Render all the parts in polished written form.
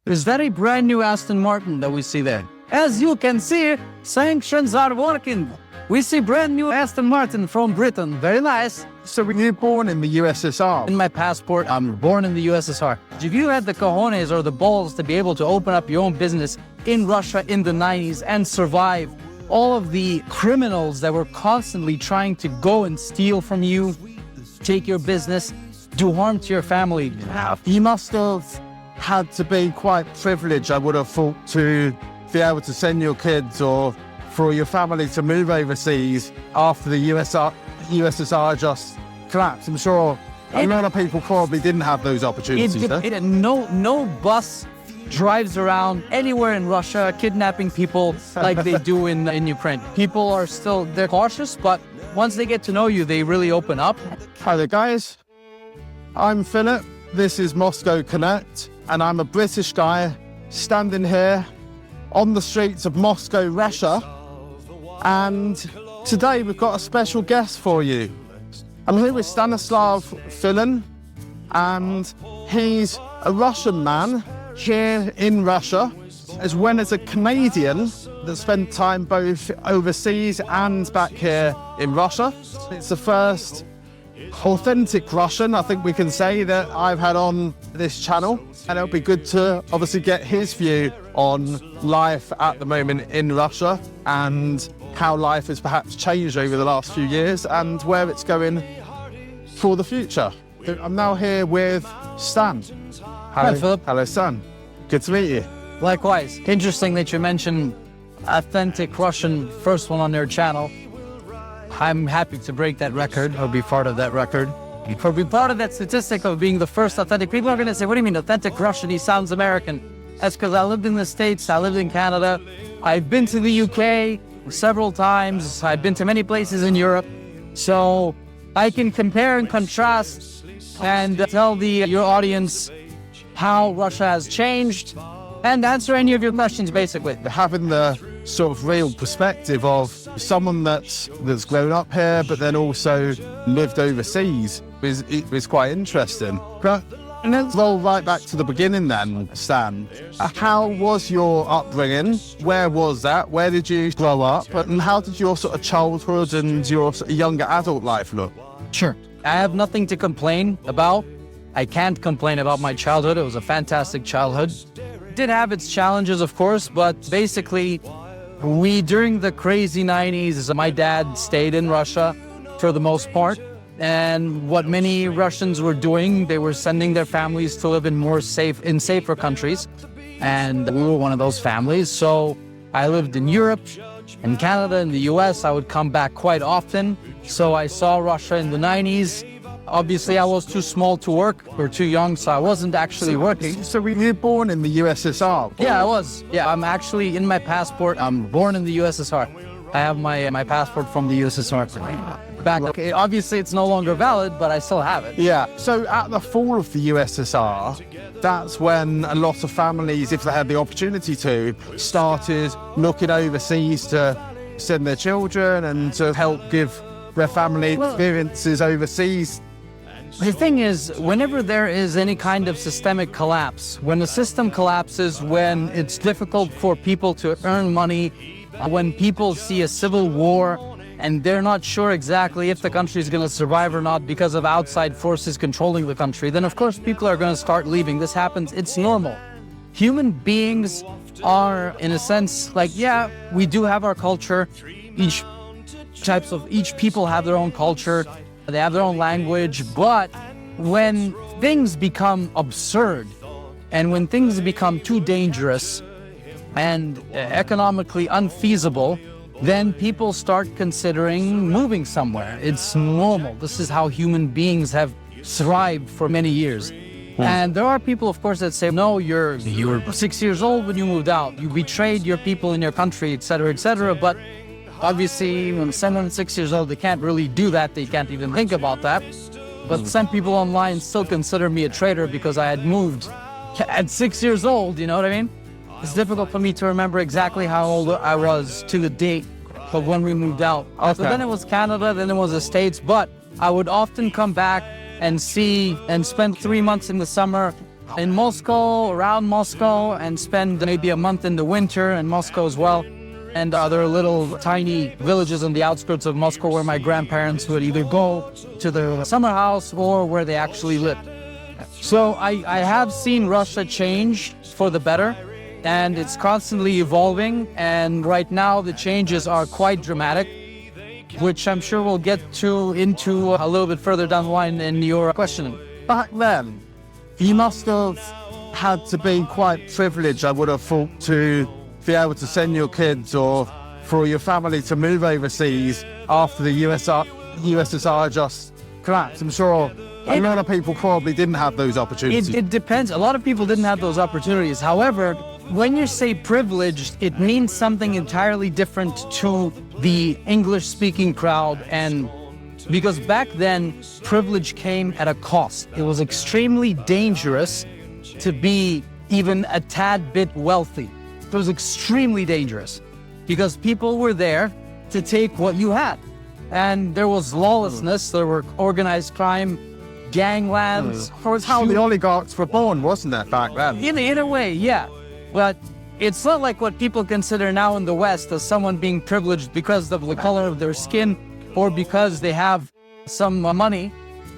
There's very brand new Aston Martin that we see there. As you can see, sanctions are working. We see brand new Aston Martin from Britain. Very nice. So were you born in the USSR? In my passport, I'm born in the USSR. If you had the cojones or the balls to be able to open up your own business in Russia in the 90s and survive all of the criminals that were constantly trying to go and steal from you, take your business, do harm to your family. You must have had to be quite privileged, I would have thought, to be able to send your kids or for your family to move overseas after the USSR just collapsed. I'm sure a lot of people probably didn't have those opportunities. No bus drives around anywhere in Russia kidnapping people like they do in Ukraine. People are still, they're cautious, but once they get to know you, they really open up. Hi there, guys. I'm Philip. This is Moscow Connect, and I'm a British guy standing here on the streets of Moscow, Russia. And today we've got a special guest for you. I'm here with Stanislav Filin, and he's a Russian man here in Russia, as well as a Canadian that spent time both overseas and back here in Russia. It's the first authentic Russian, I think we can say, that I've had on this channel, and it'll be good to obviously get his view on life at the moment in Russia and how life has perhaps changed over the last few years and where it's going for the future. I'm now here with Stan. Hi, Philip. Hello, Stan. Good to meet you. Likewise. Interesting that you mentioned authentic Russian, first one on their channel. I'm happy to break that record or be part of that record. For being part of that statistic of being the first authentic, people are going to say, what do you mean authentic Russian? He sounds American. That's because I lived in the States, I lived in Canada. I've been to the UK several times. I've been to many places in Europe. So I can compare and contrast and tell your audience how Russia has changed and answer any of your questions, basically. Having the sort of real perspective of someone that's grown up here but then also lived overseas is quite interesting. But let's roll right back to the beginning then, Stan. How was your upbringing? Where was that? Where did you grow up? And how did your sort of childhood and your sort of younger adult life look? Sure. I have nothing to complain about. I can't complain about my childhood. It was a fantastic childhood. It did have its challenges, of course, but basically, during the crazy 90s, my dad stayed in Russia for the most part. And what many Russians were doing, they were sending their families to live in safer countries. And we were one of those families. So I lived in Europe, in Canada, in the US. I would come back quite often. So I saw Russia in the 90s. Obviously, I was too small to work or too young, so I wasn't actually working. So were you born in the USSR? Yeah, I was. Yeah, I'm actually, in my passport, I'm born in the USSR. I have my passport from the USSR. Back. Okay, obviously, it's no longer valid, but I still have it. Yeah. So at the fall of the USSR, that's when a lot of families, if they had the opportunity to, started looking overseas to send their children and to help give their family experiences overseas. The thing is, whenever there is any kind of systemic collapse, when the system collapses, when it's difficult for people to earn money, when people see a civil war and they're not sure exactly if the country is going to survive or not because of outside forces controlling the country, then of course people are going to start leaving. This happens. It's normal. Human beings are, in a sense, like, yeah, we do have our culture. Each people have their own culture. They have their own language. But when things become absurd and when things become too dangerous and economically unfeasible, then people start considering moving somewhere. It's normal. This is how human beings have thrived for many years. And there are people, of course, that say, no, you were 6 years old when you moved out. You betrayed your people in your country, etc., etc. But obviously, when someone's 6 years old, they can't really do that. They can't even think about that. But some people online still consider me a traitor because I had moved at 6 years old, you know what I mean? It's difficult for me to remember exactly how old I was to the date of when we moved out. Okay. So then it was Canada, then it was the States, but I would often come back and see and spend 3 months in the summer in Moscow, around Moscow, and spend maybe a month in the winter in Moscow as well. And other little tiny villages on the outskirts of Moscow where my grandparents would either go to the summer house or where they actually lived. So I have seen Russia change for the better, and it's constantly evolving. And right now the changes are quite dramatic, which I'm sure we'll get into a little bit further down the line in your questioning. Back then, you must have had to be quite privileged, I would have thought, to be able to send your kids or for your family to move overseas after the USSR just collapsed. I'm sure a lot of people probably didn't have those opportunities. It depends. A lot of people didn't have those opportunities. However, when you say privileged, it means something entirely different to the English-speaking crowd. And because back then, privilege came at a cost. It was extremely dangerous to be even a tad bit wealthy. It was extremely dangerous because people were there to take what you had. And there was lawlessness, there were organized crime, ganglands. That was how the oligarchs were born, wasn't it, back then? In a way, yeah. But it's not like what people consider now in the West as someone being privileged because of the color of their skin or because they have some money.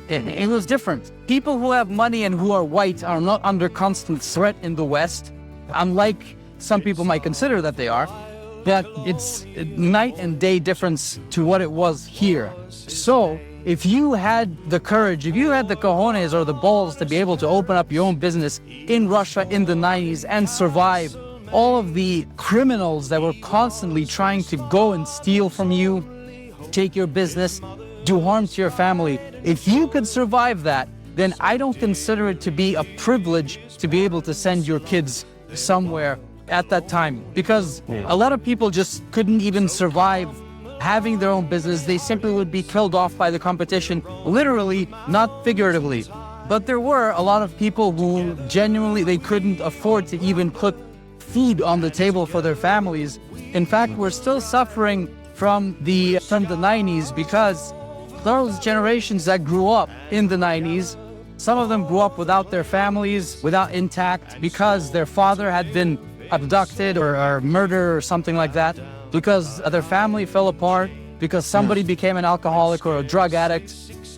It was different. People who have money and who are white are not under constant threat in the West, unlike some people might consider that they are. But it's night and day difference to what it was here. So if you had the courage, if you had the cojones or the balls to be able to open up your own business in Russia in the 90s and survive all of the criminals that were constantly trying to go and steal from you, take your business, do harm to your family, if you could survive that, then I don't consider it to be a privilege to be able to send your kids somewhere at that time, because a lot of people just couldn't even survive having their own business. They simply would be killed off by the competition, literally, not figuratively. But there were a lot of people who genuinely, they couldn't afford to even put food on the table for their families. In fact, we're still suffering from the 90s because those generations that grew up in the 90s, some of them grew up without their families, without intact, because their father had been abducted or murdered or something like that, because their family fell apart, because somebody became an alcoholic or a drug addict.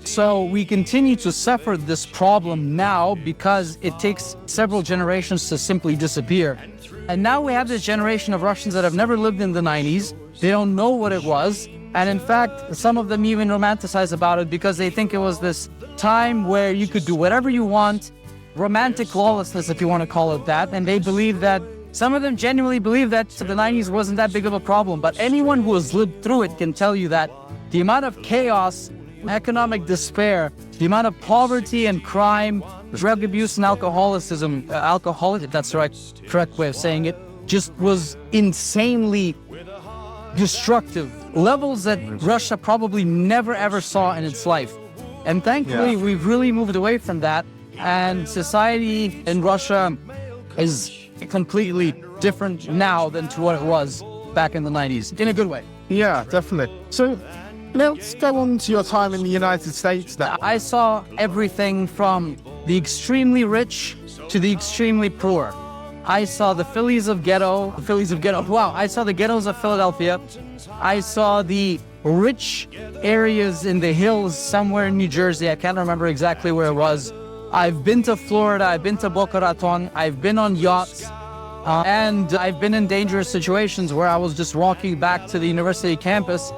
So we continue to suffer this problem now because it takes several generations to simply disappear. And now we have this generation of Russians that have never lived in the 90s. They don't know what it was. And in fact, some of them even romanticize about it because they think it was this time where you could do whatever you want, romantic lawlessness, if you want to call it that. And they believe that, some of them genuinely believe that the 90s wasn't that big of a problem. But anyone who has lived through it can tell you that the amount of chaos, economic despair, the amount of poverty and crime, drug abuse and alcoholism, if that's the correct way of saying it, just was insanely destructive. Levels that Russia probably never ever saw in its life. And thankfully, we've really moved away from that. And society in Russia is completely different now than to what it was back in the 90s, in a good way. Yeah, definitely. So let's go on to your time in the United States now. I saw everything from the extremely rich to the extremely poor. I saw the Phillies of ghetto. Wow, I saw the ghettos of Philadelphia. I saw the rich areas in the hills somewhere in New Jersey. I can't remember exactly where it was. I've been to Florida, I've been to Boca Raton, I've been on yachts, and I've been in dangerous situations where I was just walking back to the university campus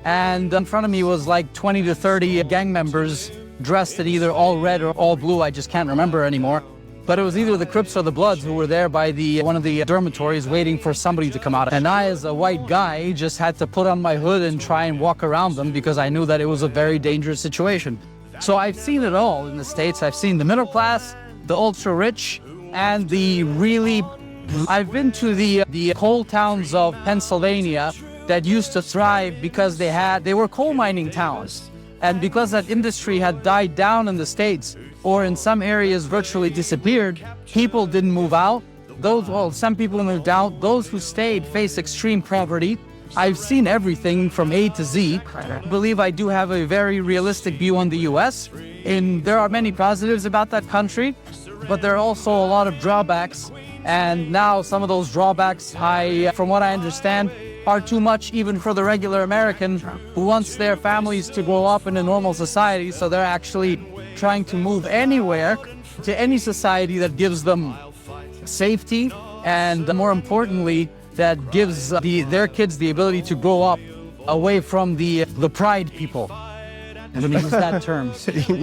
and in front of me was like 20 to 30 gang members dressed in either all red or all blue, I just can't remember anymore. But it was either the Crips or the Bloods who were there by one of the dormitories waiting for somebody to come out. And I, as a white guy, just had to put on my hood and try and walk around them because I knew that it was a very dangerous situation. So I've seen it all in the States. I've seen the middle class, the ultra rich, and the really... I've been to the coal towns of Pennsylvania that used to thrive because they were coal mining towns. And because that industry had died down in the States, or in some areas virtually disappeared, people didn't move out. Some people moved out. Those who stayed faced extreme poverty. I've seen everything from A to Z. I believe I do have a very realistic view on the US, and there are many positives about that country. but there are also a lot of drawbacks. And now some of those drawbacks, from what I understand, are too much even for the regular American who wants their families to grow up in a normal society. So they're actually trying to move anywhere, to any society that gives them safety, and more importantly, that gives their kids the ability to grow up away from the pride people. I'm going to use that term.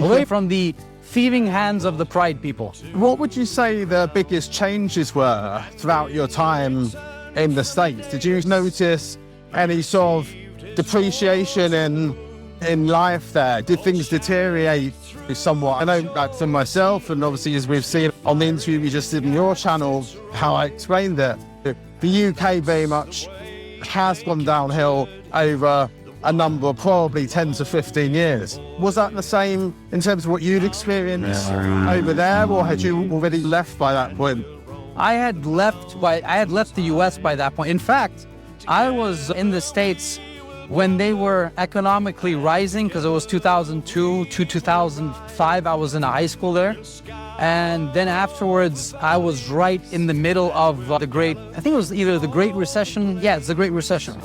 Away from the thieving hands of the pride people. What would you say the biggest changes were throughout your time in the States? Did you notice any sort of depreciation in life there? Did things deteriorate somewhat? I know that for myself, and obviously as we've seen on the interview we just did on your channel, how I explained it, the UK very much has gone downhill over a number of probably 10 to 15 years. Was that the same in terms of what you'd experienced over there, or had you already left by that point? I had left the US by that point. In fact, I was in the States when they were economically rising, because it was 2002 to 2005. I was in a high school there. And then afterwards, I was right in the middle of I think it was either the Great Recession. Yeah, it's the Great Recession.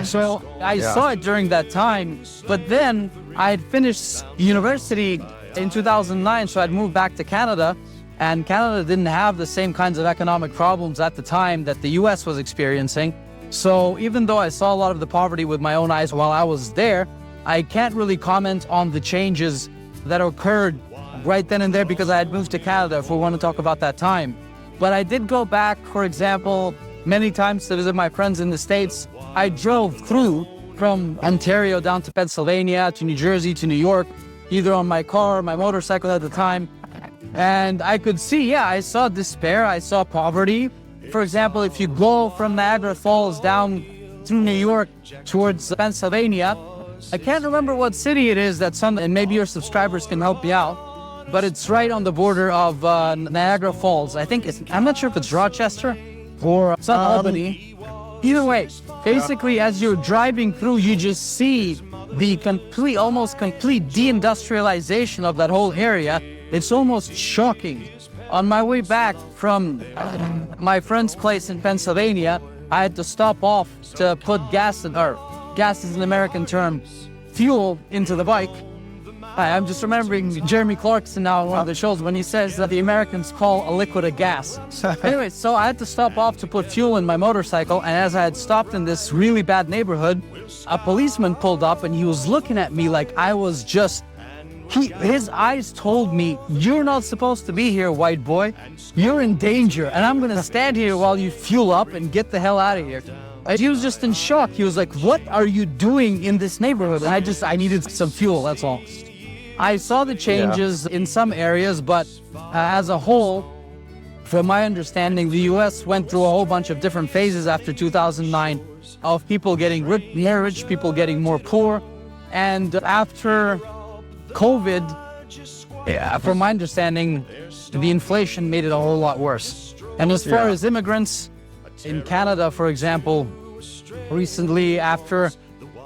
So I saw it during that time, but then I had finished university in 2009, so I'd moved back to Canada, and Canada didn't have the same kinds of economic problems at the time that the US was experiencing. So even though I saw a lot of the poverty with my own eyes while I was there, I can't really comment on the changes that occurred right then and there because I had moved to Canada, if we want to talk about that time. But I did go back, for example, many times to visit my friends in the States. I drove through from Ontario down to Pennsylvania, to New Jersey, to New York, either on my car or my motorcycle at the time. And I could see, I saw despair, I saw poverty. For example, if you go from Niagara Falls down through New York towards Pennsylvania, I can't remember what city it is and maybe your subscribers can help me out, but it's right on the border of Niagara Falls. I'm not sure if it's Rochester or it's not Albany. Either way, basically as you're driving through, you just see the almost complete deindustrialization of that whole area. It's almost shocking. On my way back from my friend's place in Pennsylvania, I had to stop off to put gas is an American term, fuel into the bike. I'm just remembering Jeremy Clarkson now on one of the shows when he says that the Americans call a liquid a gas. Anyway, so I had to stop off to put fuel in my motorcycle, and as I had stopped in this really bad neighborhood, a policeman pulled up and he was looking at me like I was his eyes told me, "You're not supposed to be here, white boy. You're in danger, and I'm gonna stand here while you fuel up and get the hell out of here." And he was just in shock. He was like, "What are you doing in this neighborhood?" And I needed some fuel, that's all. I saw the changes in some areas, but as a whole, from my understanding, the US went through a whole bunch of different phases after 2009 of people getting more rich, people getting more poor. And after COVID, from my understanding, the inflation made it a whole lot worse. And as far as immigrants, in Canada, for example,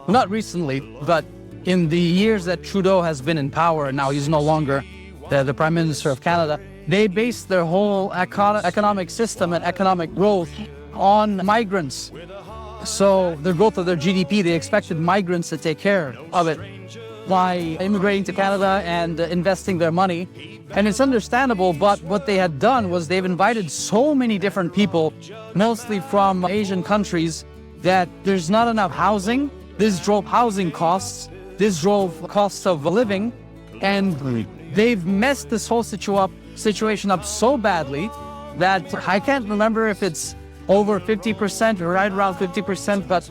not recently, but in the years that Trudeau has been in power, and now he's no longer the Prime Minister of Canada, they based their whole economic system and economic growth on migrants. So the growth of their GDP, they expected migrants to take care of it by immigrating to Canada and investing their money. And it's understandable, but what they had done was they've invited so many different people, mostly from Asian countries, that there's not enough housing. This drove housing costs. This drove costs of living. And they've messed this whole situation up so badly that I can't remember if it's over 50% or right around 50%, but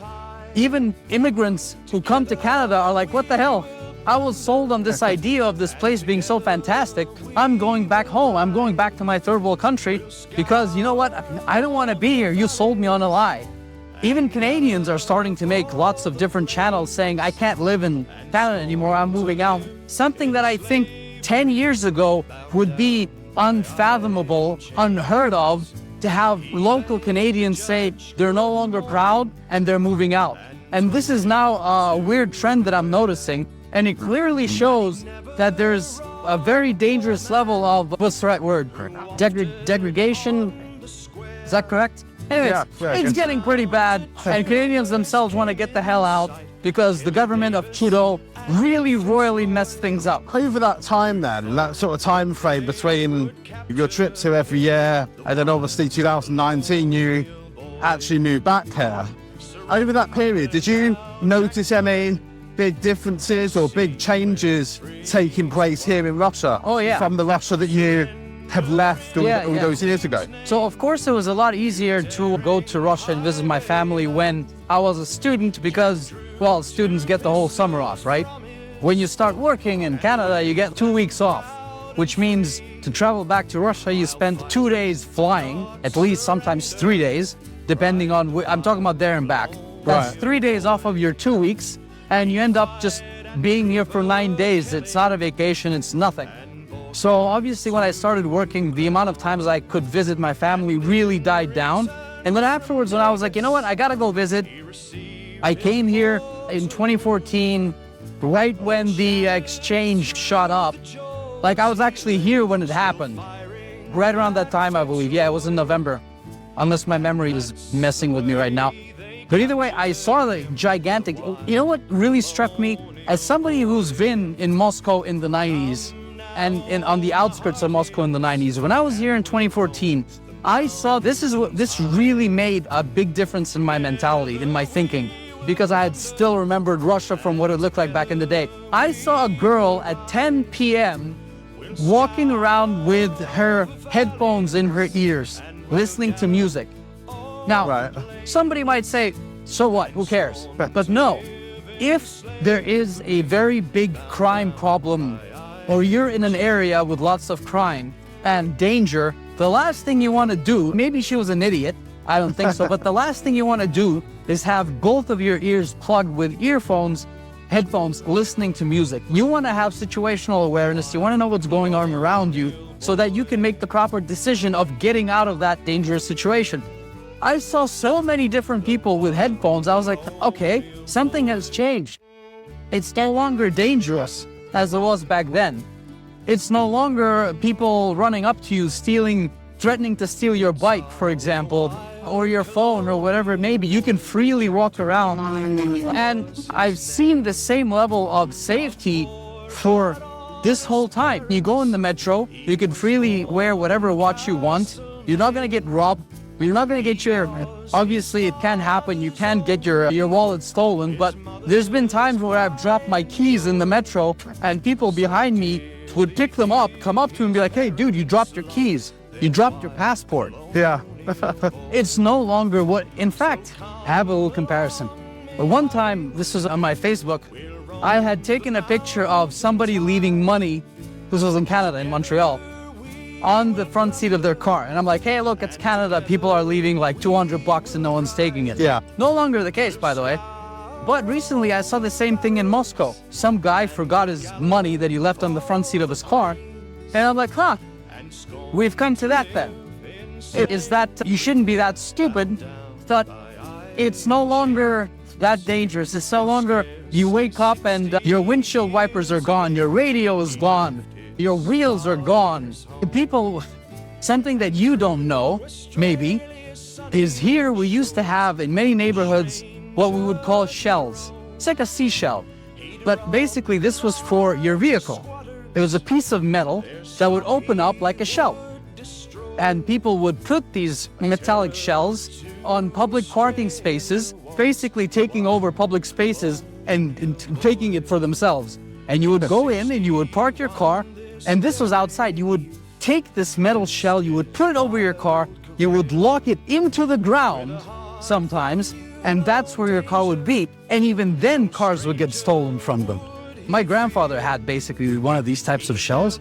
even immigrants who come to Canada are like, what the hell? I was sold on this idea of this place being so fantastic. I'm going back home. I'm going back to my third world country because you know what? I don't want to be here. You sold me on a lie. Even Canadians are starting to make lots of different channels saying, I can't live in Canada anymore. I'm moving out. Something that I think 10 years ago would be unfathomable, unheard of, to have local Canadians say they're no longer proud and they're moving out. And this is now a weird trend that I'm noticing. And it clearly shows that there's a very dangerous level of, what's the right word? Degradation. Is that correct? Anyways, it's getting pretty bad, and Canadians themselves want to get the hell out because the government of Trudeau really royally messed things up. Over that time then, that sort of time frame between your trips here every year and then obviously 2019 you actually moved back here. Over that period, did you notice any big differences or big changes taking place here in Russia? Oh, yeah. From the Russia that you have left all those years ago? So of course it was a lot easier to go to Russia and visit my family when I was a student because, well, students get the whole summer off, right? When you start working in Canada, you get 2 weeks off, which means to travel back to Russia, you spend 2 days flying, at least sometimes 3 days, depending on, I'm talking about there and back. That's 3 days off of your 2 weeks, and you end up just being here for 9 days. It's not a vacation, it's nothing. So obviously when I started working, the amount of times I could visit my family really died down. And then afterwards, when I was like, you know what, I gotta go visit, I came here in 2014, right when the exchange shot up. Like, I was actually here when it happened. Right around that time, I believe. Yeah, it was in November. Unless my memory is messing with me right now. But either way, I saw the gigantic... You know what really struck me? As somebody who's been in Moscow in the 90s, and on the outskirts of Moscow in the 90s, when I was here in 2014, I saw this really made a big difference in my mentality, in my thinking, because I had still remembered Russia from what it looked like back in the day. I saw a girl at 10 p.m. walking around with her headphones in her ears, listening to music. Now, somebody might say, so what, who cares? But no, if there is a very big crime problem, or you're in an area with lots of crime and danger, the last thing you want to do, maybe she was an idiot, I don't think so, but the last thing you want to do is have both of your ears plugged with earphones, headphones, listening to music. You want to have situational awareness, you want to know what's going on around you so that you can make the proper decision of getting out of that dangerous situation. I saw so many different people with headphones, I was like, okay, something has changed. It's no longer dangerous as it was back then. It's no longer people running up to you, threatening to steal your bike, for example, or your phone or whatever it may be. You can freely walk around. And I've seen the same level of safety for this whole time. You go in the metro, you can freely wear whatever watch you want. You're not gonna get robbed. You're not gonna get obviously it can happen, you can get your wallet stolen, but there's been times where I've dropped my keys in the metro and people behind me would pick them up, come up to me and be like, hey dude, you dropped your keys. You dropped your passport. Yeah. It's no longer what, in fact, have a little comparison. But one time, this was on my Facebook, I had taken a picture of somebody leaving money, this was in Canada, in Montreal, on the front seat of their car. And I'm like, hey, look, it's Canada. People are leaving like $200 and no one's taking it. Yeah. No longer the case, by the way. But recently I saw the same thing in Moscow. Some guy forgot his money that he left on the front seat of his car. And I'm like, huh, we've come to that then. Is that you shouldn't be that stupid, but it's no longer that dangerous. It's no longer you wake up and your windshield wipers are gone, your radio is gone, your wheels are gone. People, something that you don't know, maybe, is here we used to have in many neighborhoods what we would call shells. It's like a seashell. But basically this was for your vehicle. It was a piece of metal that would open up like a shell. And people would put these metallic shells on public parking spaces, basically taking over public spaces and taking it for themselves. And you would go in and you would park your car, and this was outside. You would take this metal shell, you would put it over your car, you would lock it into the ground sometimes, and that's where your car would be. And even then, cars would get stolen from them. My grandfather had basically one of these types of shells,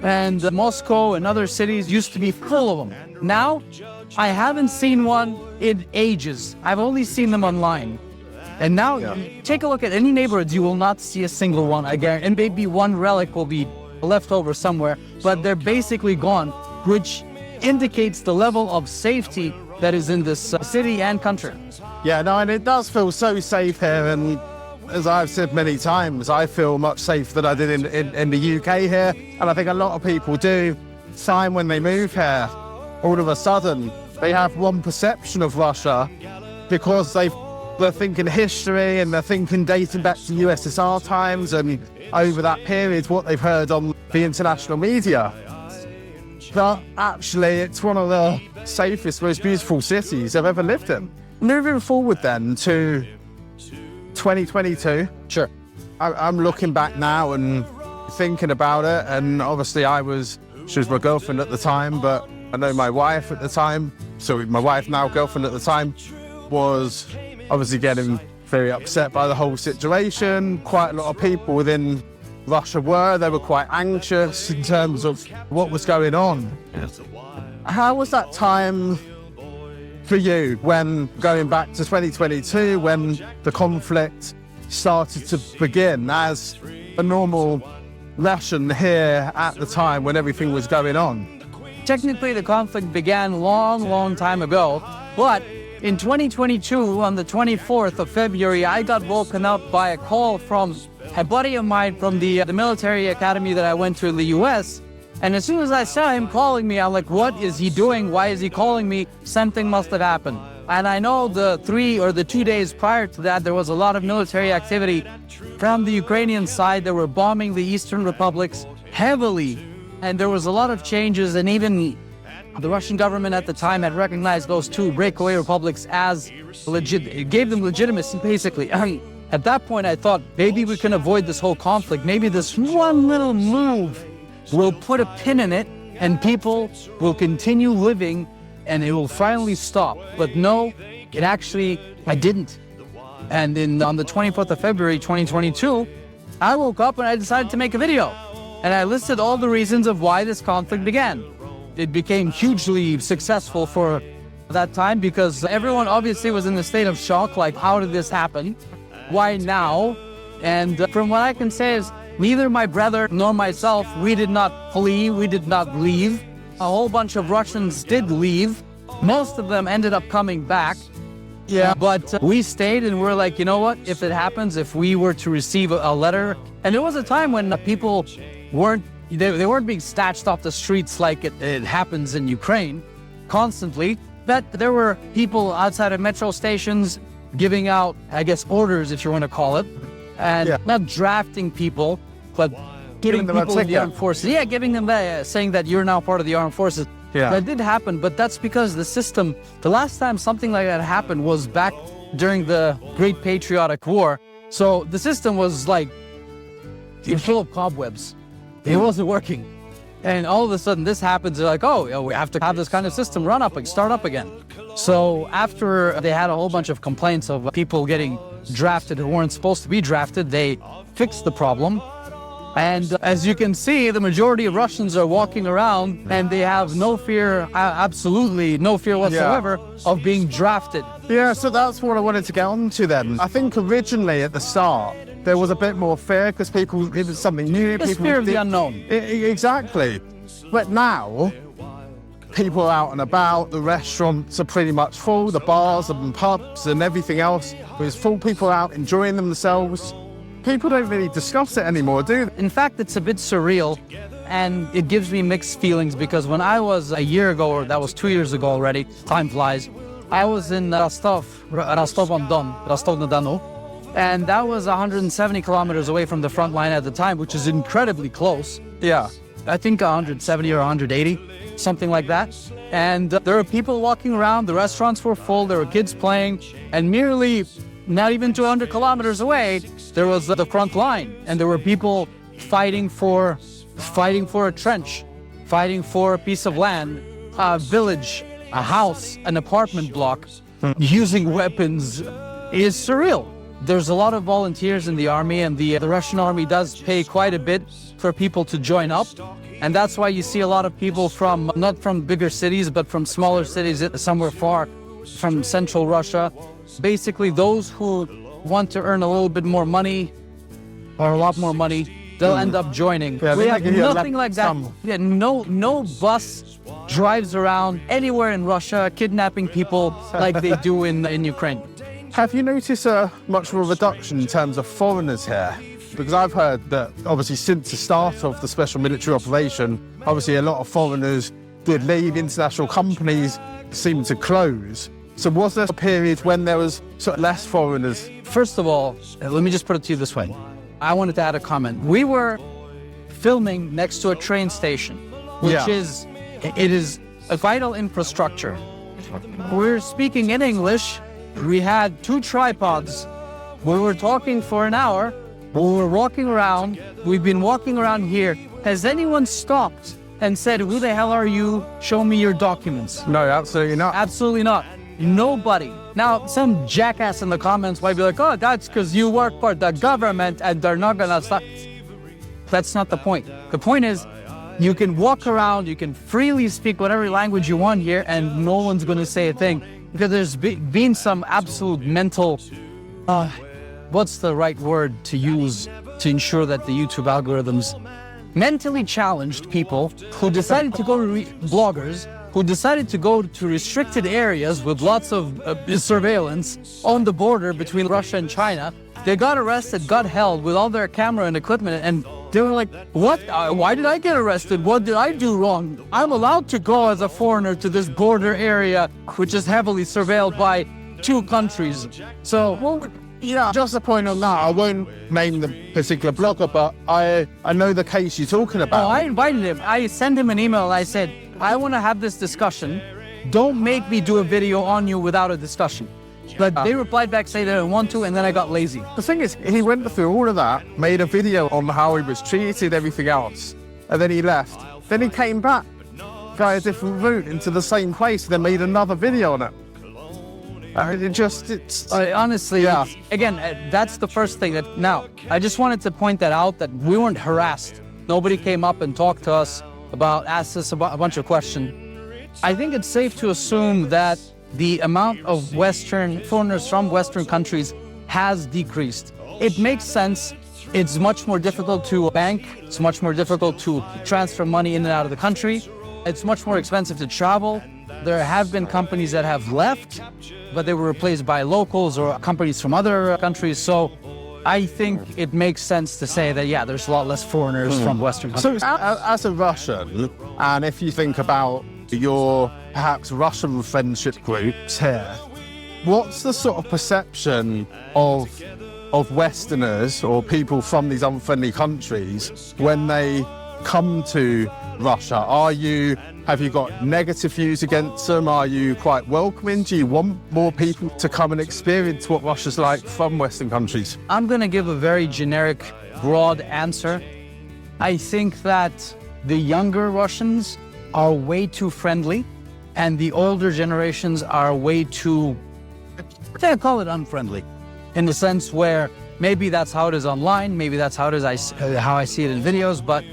and Moscow and other cities used to be full of them. Now, I haven't seen one in ages. I've only seen them online. And now, take a look at any neighborhoods, you will not see a single one again. And maybe one relic will be left over somewhere, but they're basically gone, which indicates the level of safety that is in this city and country. Yeah, no, and it does feel so safe here, and as I've said many times, I feel much safer than I did in the UK here. And I think a lot of people do. Time when they move here, all of a sudden, they have one perception of Russia because they're thinking history and they're thinking dating back to USSR times and over that period, what they've heard on the international media. But actually, it's one of the safest, most beautiful cities I've ever lived in. Moving forward then to 2022. Sure. I'm looking back now and thinking about it, and obviously she was my girlfriend at the time, but I know my wife at the time, so my wife now girlfriend at the time, was obviously getting very upset by the whole situation. Quite a lot of people within Russia they were quite anxious in terms of what was going on. How was that time for you when going back to 2022, when the conflict started to begin as a normal Russian here at the time when everything was going on? Technically, the conflict began long time ago, but in 2022, on the 24th of February, I got woken up by a call from a buddy of mine from the military academy that I went to in the US. And as soon as I saw him calling me, I'm like, what is he doing? Why is he calling me? Something must have happened. And I know the 2 days prior to that, there was a lot of military activity from the Ukrainian side. They were bombing the Eastern republics heavily. And there was a lot of changes, and even the Russian government at the time had recognized those two breakaway republics as legit. It gave them legitimacy, basically. At that point, I thought, maybe we can avoid this whole conflict. Maybe this one little move will put a pin in it, and people will continue living, and it will finally stop. But no, I didn't. And on the 24th of February, 2022, I woke up and I decided to make a video. And I listed all the reasons of why this conflict began. It became hugely successful for that time because everyone obviously was in a state of shock, like, how did this happen? Why now? And from what I can say is, neither my brother nor myself, we did not flee, we did not leave. A whole bunch of Russians did leave. Most of them ended up coming back. Yeah, but we stayed, and we're like, you know what? If it happens, if we were to receive a letter, and there was a time when people weren't being snatched off the streets like it happens in Ukraine constantly, but there were people outside of metro stations giving out, I guess, orders, if you want to call it, and not drafting people, but giving them people in the armed forces. Yeah, giving them that, saying that you're now part of the armed forces. Yeah. That did happen, but that's because the system, the last time something like that happened was back during the Great Patriotic War. So the system was like, full of cobwebs. It wasn't working. And all of a sudden this happens, they're like, oh, we have to have this kind of system start up again. So after they had a whole bunch of complaints of people getting drafted who weren't supposed to be drafted, they fixed the problem. And as you can see, the majority of Russians are walking around and they have no fear, absolutely no fear whatsoever of being drafted. Yeah, so that's what I wanted to get on to then. I think originally at the start, there was a bit more fear because it was something new. It's fear of the unknown. Exactly. But now, people are out and about, the restaurants are pretty much full, the bars and pubs and everything else. There's full people out enjoying themselves. People don't really discuss it anymore, do they? In fact, it's a bit surreal, and it gives me mixed feelings because when I was a year ago, or that was 2 years ago already, time flies, I was in Rostov-on-Don, Rostov-na-Donu, and that was 170 kilometers away from the front line at the time, which is incredibly close. Yeah. I think 170 or 180, something like that. And there were people walking around, the restaurants were full, there were kids playing, and merely not even 200 kilometers away, there was the front line, and there were people fighting for a trench, fighting for a piece of land, a village, a house, an apartment block, using weapons. It is surreal. There's a lot of volunteers in the army, and the Russian army does pay quite a bit for people to join up. And that's why you see a lot of people not from bigger cities, but from smaller cities somewhere far from central Russia. Basically, those who want to earn a little bit more money, or a lot more money, they'll end up joining. Yeah, we have nothing like that. Yeah, no bus drives around anywhere in Russia kidnapping people like they do in Ukraine. Have you noticed much of a reduction in terms of foreigners here? Because I've heard that obviously since the start of the special military operation, obviously a lot of foreigners did leave, international companies seemed to close. So was there a period when there was sort of less foreigners? First of all, let me just put it to you this way. I wanted to add a comment. We were filming next to a train station, which is a vital infrastructure. We're speaking in English. We had 2 tripods. We were talking for an hour. We were walking around. We've been walking around here. Has anyone stopped and said, "Who the hell are you? Show me your documents"? No, absolutely not. Absolutely not. Nobody. Now, some jackass in the comments might be like, "Oh, that's because you work for the government and they're not gonna stop." That's not the point. The point is, you can walk around, you can freely speak whatever language you want here, and no one's gonna say a thing. Because there's been some absolute mental, what's the right word to use to ensure that the YouTube algorithms, mentally challenged people who decided to go to bloggers, who decided to go to restricted areas with lots of surveillance on the border between Russia and China. They got arrested, got held with all their camera and equipment, and they were like, "What? Why did I get arrested? What did I do wrong? I'm allowed to go as a foreigner to this border area, which is heavily surveilled by 2 countries." So, well, yeah, just a point on that. I won't name the particular blogger, but I know the case you're talking about. Oh, I invited him. I sent him an email and I said, "I want to have this discussion. Don't make me do a video on you without a discussion." But they replied back saying they didn't want to, and then I got lazy. The thing is, he went through all of that, made a video on how he was treated, everything else, and then he left. Then he came back, got a different route into the same place, and then made another video on it. Honestly, yeah. Again, that's the first thing that, now, I just wanted to point that out, that we weren't harassed. Nobody came up and talked to us asked us about a bunch of questions. I think it's safe to assume that the amount of foreigners from Western countries has decreased. It makes sense. It's much more difficult to bank. It's much more difficult to transfer money in and out of the country. It's much more expensive to travel. There have been companies that have left, but they were replaced by locals or companies from other countries. So I think it makes sense to say that, yeah, there's a lot less foreigners from Western countries. So as a Russian, and if you think about your perhaps Russian friendship groups here, what's the sort of perception of Westerners or people from these unfriendly countries when they come to Russia? Have you got negative views against them? Are you quite welcoming? Do you want more people to come and experience what Russia's like from Western countries? I'm going to give a very generic, broad answer. I think that the younger Russians are way too friendly, and the older generations are way too, I call it unfriendly, in the sense where maybe that's how it is online, maybe that's how it is how I see it in videos, but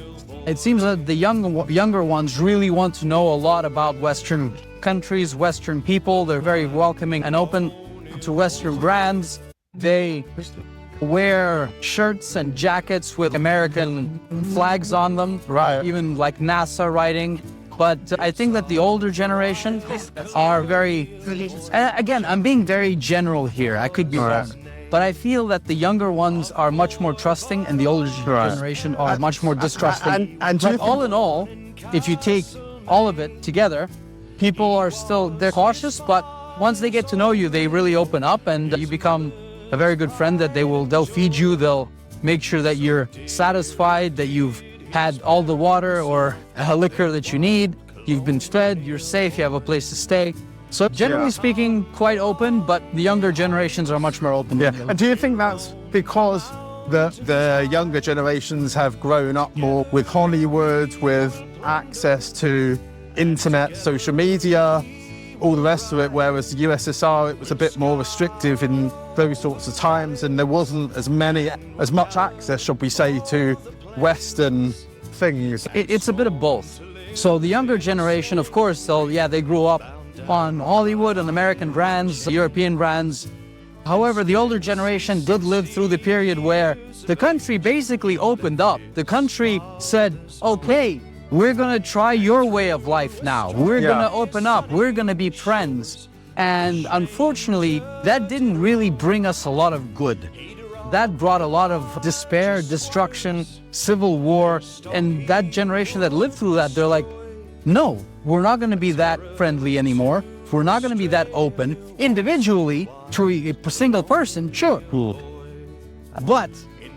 it seems that the younger ones really want to know a lot about Western countries, Western people. They're very welcoming and open to Western brands. They wear shirts and jackets with American flags on them, right? Even like NASA writing. But I think that the older generation are very, again, I'm being very general here. I could be wrong. But I feel that the younger ones are much more trusting and the older generation are much more distrusting. But all in all, if you take all of it together, people are they're cautious, but once they get to know you, they really open up and you become a very good friend that they'll feed you, they'll make sure that you're satisfied, that you've had all the water or a liquor that you need, you've been fed, you're safe, you have a place to stay. So generally speaking, quite open, but the younger generations are much more open. Yeah. And do you think that's because the younger generations have grown up more with Hollywood, with access to internet, social media, all the rest of it, whereas the USSR, it was a bit more restrictive in those sorts of times, and there wasn't as much access, should we say, to Western things? It's a bit of both. So the younger generation, of course, they grew up on Hollywood and American brands, European brands. However, the older generation did live through the period where the country basically opened up. The country said, okay, we're going to try your way of life now. We're going to open up. We're going to be friends. And unfortunately, that didn't really bring us a lot of good. That brought a lot of despair, destruction, civil war, and that generation that lived through that, they're like, no, we're not going to be that friendly anymore. We're not going to be that open. Individually, to a single person, sure. But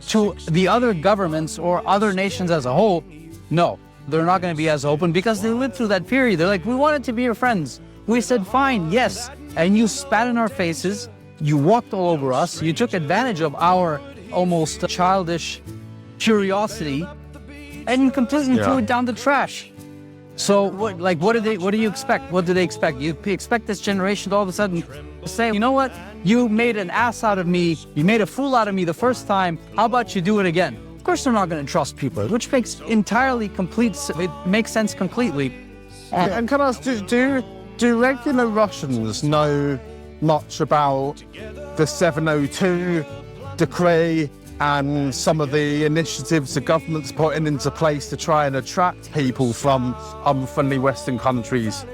to the other governments or other nations as a whole, no, they're not going to be as open because they lived through that period. They're like, we wanted to be your friends. We said, fine, yes. And you spat in our faces. You walked all over us. You took advantage of our almost childish curiosity and you completely threw it down the trash. So what do you expect? What do they expect? You expect this generation to all of a sudden say, you know what? You made an ass out of me. You made a fool out of me the first time. How about you do it again? Of course they're not going to trust people, which makes it makes sense completely. And can I ask, do regular Russians know much about the 702 decree and some of the initiatives the government's putting into place to try and attract people from unfriendly Western countries?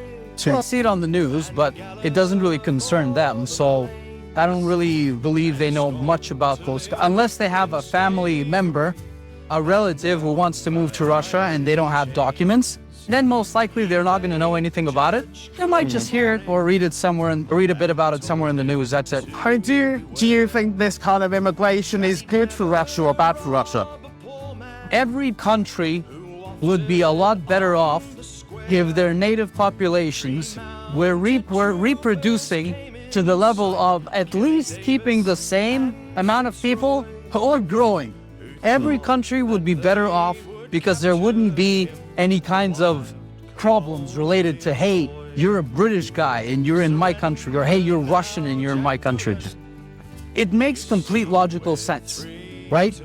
I see it on the news, but it doesn't really concern them. So I don't really believe they know much about those, unless they have a family member, a relative who wants to move to Russia and they don't have documents. Then most likely they're not going to know anything about it. They might just hear it or read it somewhere and read a bit about it somewhere in the news. That's it. Do you think this kind of immigration is good for Russia or bad for Russia? Every country would be a lot better off if their native populations were reproducing to the level of at least keeping the same amount of people or growing. Every country would be better off because there wouldn't be any kinds of problems related to, hey, you're a British guy and you're in my country, or hey, you're Russian and you're in my country. It makes complete logical sense, right?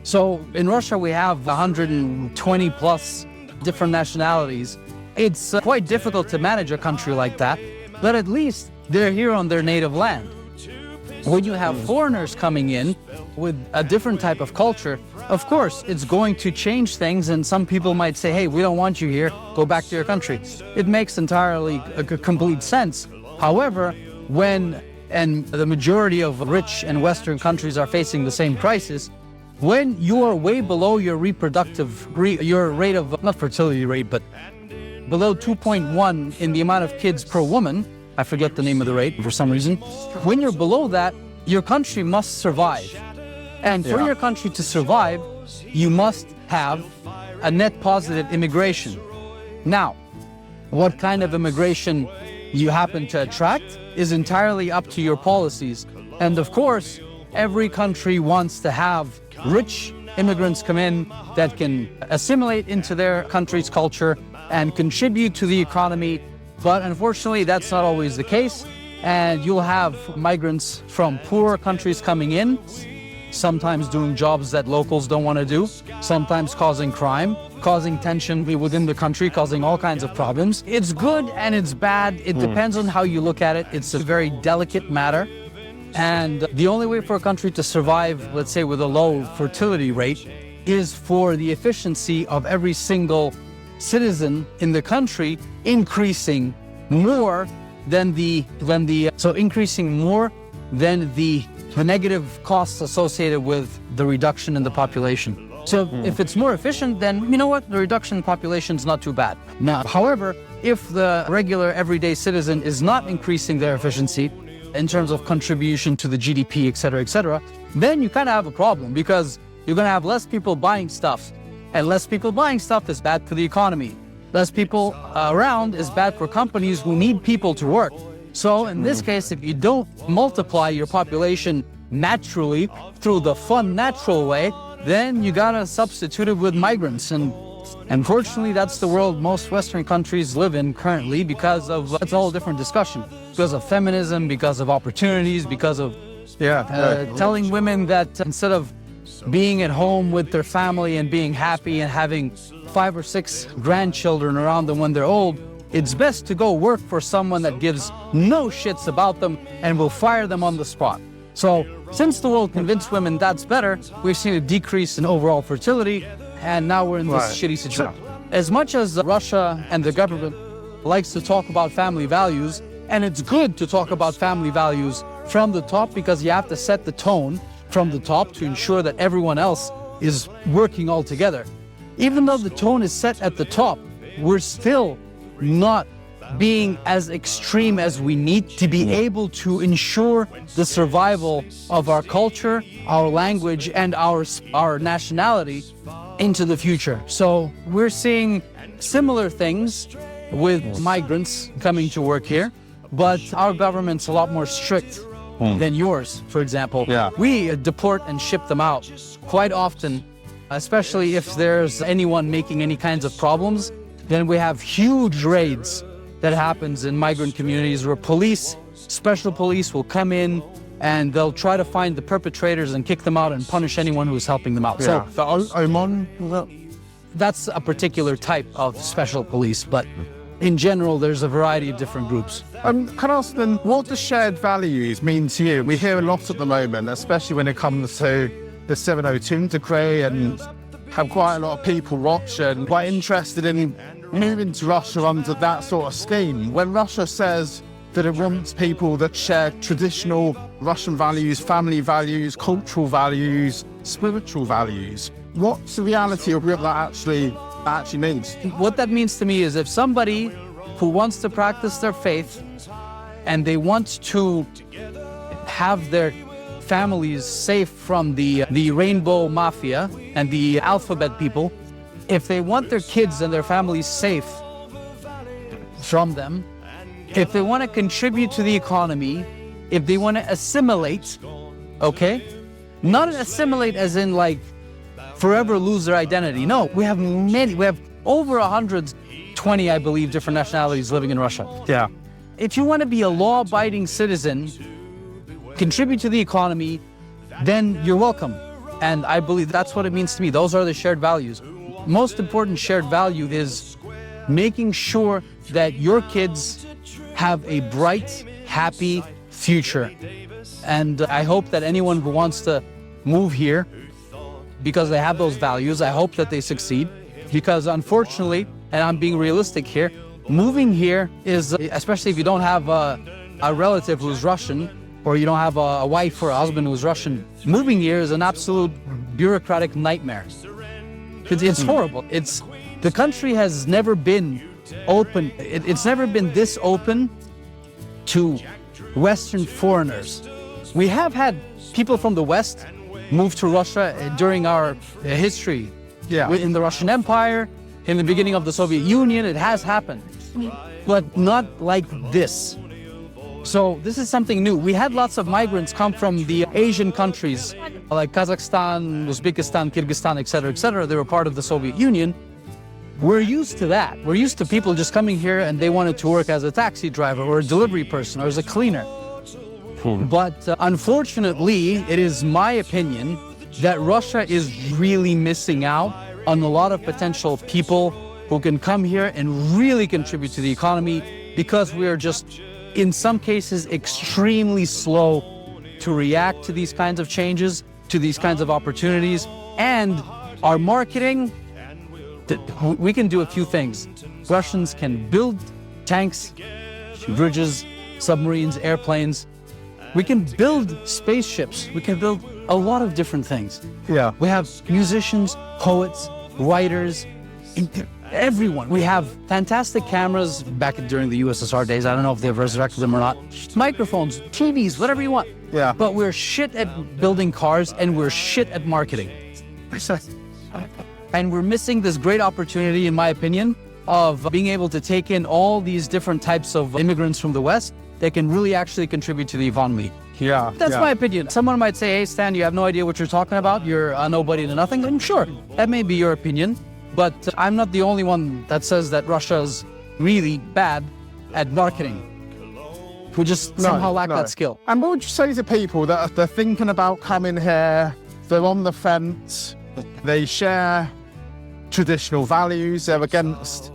So in Russia, we have 120 plus different nationalities. It's quite difficult to manage a country like that, but at least they're here on their native land. When you have foreigners coming in with a different type of culture, of course, it's going to change things, and some people might say, hey, we don't want you here, go back to your country. It makes entirely complete sense. However, and the majority of rich and Western countries are facing the same crisis, when you are way below your your rate of, not fertility rate, but below 2.1 in the amount of kids per woman, I forget the name of the rate for some reason. When you're below that, your country must survive. And for your country to survive, you must have a net positive immigration. Now, what kind of immigration you happen to attract is entirely up to your policies. And of course, every country wants to have rich immigrants come in that can assimilate into their country's culture and contribute to the economy. But unfortunately, that's not always the case. And you'll have migrants from poorer countries coming in, sometimes doing jobs that locals don't want to do, sometimes causing crime, causing tension within the country, causing all kinds of problems. It's good and it's bad. It depends on how you look at it. It's a very delicate matter. And the only way for a country to survive, let's say with a low fertility rate, is for the efficiency of every single citizen in the country increasing more than the negative costs associated with the reduction in the population. So if it's more efficient, then you know what? The reduction in population is not too bad. Now, however, if the regular everyday citizen is not increasing their efficiency in terms of contribution to the GDP, etc., then you kind of have a problem because you're going to have less people buying stuff. And less people buying stuff is bad for the economy. Less people around is bad for companies who need people to work. So in this case, if you don't multiply your population naturally through the fun, natural way, then you gotta substitute it with migrants. And unfortunately, that's the world most Western countries live in currently because of, it's a whole different discussion, because of feminism, because of opportunities, because of telling women that instead of being at home with their family and being happy and having 5 or 6 grandchildren around them when they're old, it's best to go work for someone that gives no shits about them and will fire them on the spot. So since the world convinced women that's better, we've seen a decrease in overall fertility, and now we're in this shitty situation. As much as Russia and the government likes to talk about family values, And it's good to talk about family values from the top because you have to set the tone from the top to ensure that everyone else is working all together. Even though the tone is set at the top, we're still not being as extreme as we need to be able to ensure the survival of our culture, our language, and our nationality into the future. So we're seeing similar things with migrants coming to work here, but our government's a lot more strict than yours, for example. Yeah. We deport and ship them out quite often, especially if there's anyone making any kinds of problems. Then we have huge raids that happens in migrant communities where police, special police will come in and they'll try to find the perpetrators and kick them out and punish anyone who's helping them out. Yeah. So the Oman? well, that's a particular type of special police, but in general, there's a variety of different groups. Can I ask then, what do shared values mean to you? We hear a lot at the moment, especially when it comes to the 702 decree, and have quite a lot of people watching, quite interested in moving to Russia under that sort of scheme. When Russia says that it wants people that share traditional Russian values, family values, cultural values, spiritual values, what's the reality of what that actually means? What that means to me is if somebody who wants to practice their faith and they want to have their families safe from the rainbow mafia and the alphabet people, if they want their kids and their families safe from them, if they want to contribute to the economy, if they want to assimilate, okay? Not assimilate as in like forever lose their identity. No, we have over 120, I believe, different nationalities living in Russia. Yeah. If you want to be a law-abiding citizen, contribute to the economy, then you're welcome. And I believe that's what it means to me. Those are the shared values. Most important shared value is making sure that your kids have a bright, happy future. And I hope that anyone who wants to move here, because they have those values, I hope that they succeed. Because unfortunately, and I'm being realistic here, moving here is, especially if you don't have a relative who's Russian, or you don't have a wife or a husband who's Russian, moving here is an absolute bureaucratic nightmare. It's horrible. The country has never been open. It's never been this open to Western foreigners. We have had people from the West move to Russia during our history. Yeah. In the Russian Empire, in the beginning of the Soviet Union, it has happened, but not like this. So this is something new. We had lots of migrants come from the Asian countries like Kazakhstan, Uzbekistan, Kyrgyzstan, etc. They were part of the Soviet Union. We're used to that. We're used to people just coming here and they wanted to work as a taxi driver or a delivery person or as a cleaner. But unfortunately, it is my opinion that Russia is really missing out on a lot of potential people who can come here and really contribute to the economy because we are just, in some cases, extremely slow to react to these kinds of changes, to these kinds of opportunities. And our marketing, we can do a few things. Russians can build tanks, bridges, submarines, airplanes. We can build spaceships. We can build a lot of different things. Yeah. We have musicians, poets, writers, everyone. We have fantastic cameras back during the USSR days. I don't know if they've resurrected them or not. Microphones, TVs, whatever you want. Yeah. But we're shit at building cars and we're shit at marketing. And we're missing this great opportunity, in my opinion, of being able to take in all these different types of immigrants from the West that can really actually contribute to the economy. Yeah. That's my opinion. Someone might say, hey, Stan, you have no idea what you're talking about. You're a nobody to nothing. And sure, that may be your opinion. But I'm not the only one that says that Russia's really bad at marketing. We just somehow lack that skill. And what would you say to people that they're thinking about coming here, they're on the fence, they share traditional values, they're against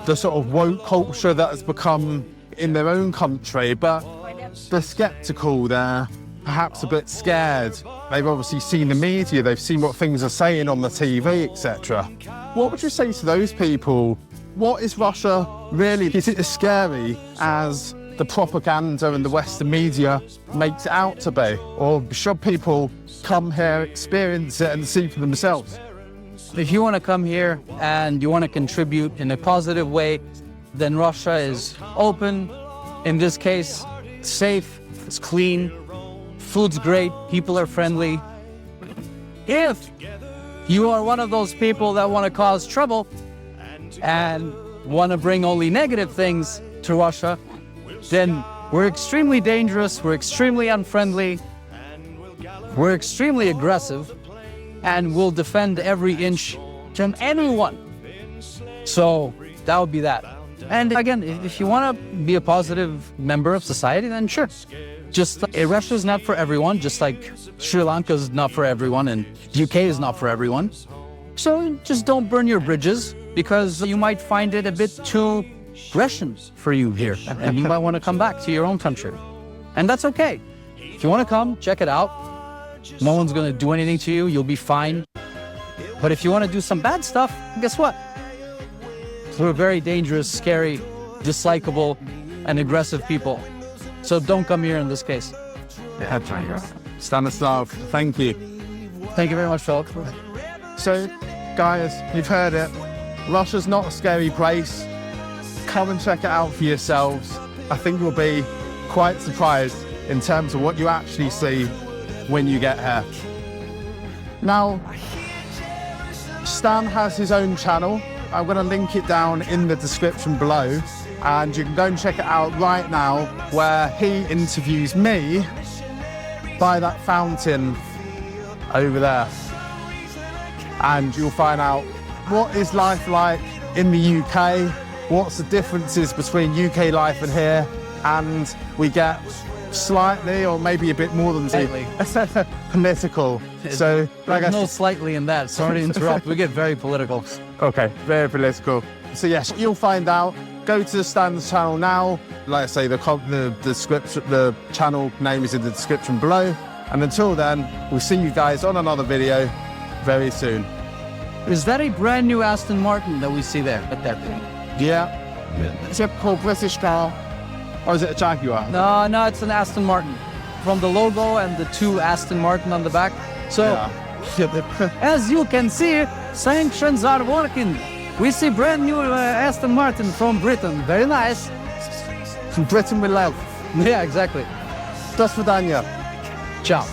the sort of woke culture that has become in their own country, but they're skeptical, they're perhaps a bit scared. They've obviously seen the media, they've seen what things are saying on the TV, etc. What would you say to those people? What is Russia really? Is it as scary as the propaganda and the Western media makes it out to be? Or should people come here, experience it and see for themselves? If you want to come here and you want to contribute in a positive way, then Russia is open. In this case, it's safe, it's clean, food's great, people are friendly. If you are one of those people that want to cause trouble and want to bring only negative things to Russia, then we're extremely dangerous, we're extremely unfriendly, we're extremely aggressive, and we'll defend every inch from anyone. So that would be that. And again, if you want to be a positive member of society, then sure. Just Russia is not for everyone, just like Sri Lanka is not for everyone and UK is not for everyone. So just don't burn your bridges, because you might find it a bit too Russian for you here, and you might want to come back to your own country. And that's okay. If you want to come, check it out. No one's going to do anything to you, you'll be fine. But if you want to do some bad stuff, guess what? We're very dangerous, scary, dislikable, and aggressive people. So don't come here in this case. Stanislav, thank you. Thank you very much, Philip. So, guys, you've heard it. Russia's not a scary place. Come and check it out for yourselves. I think you'll be quite surprised in terms of what you actually see when you get here. Now, Stan has his own channel. I'm going to link it down in the description below, and you can go and check it out right now, where he interviews me by that fountain over there. And you'll find out what is life like in the UK, what's the differences between UK life and here, and we get slightly, or maybe a bit more than slightly, political. So, like There's no slightly in that. Sorry to interrupt. We get very political. Okay, very political. So yes, you'll find out. Go to the Stan's channel now. Like I say, the description, the channel name is in the description below. And until then, we'll see you guys on another video very soon. Is that a brand new Aston Martin that we see there? Yeah. Typical British car. Or is it a Jaguar? No, it's an Aston Martin. From the logo and the two Aston Martin on the back. So, as you can see, sanctions are working. We see brand new Aston Martin from Britain. Very nice. From Britain we love. Yeah, exactly. До свидания. Ciao.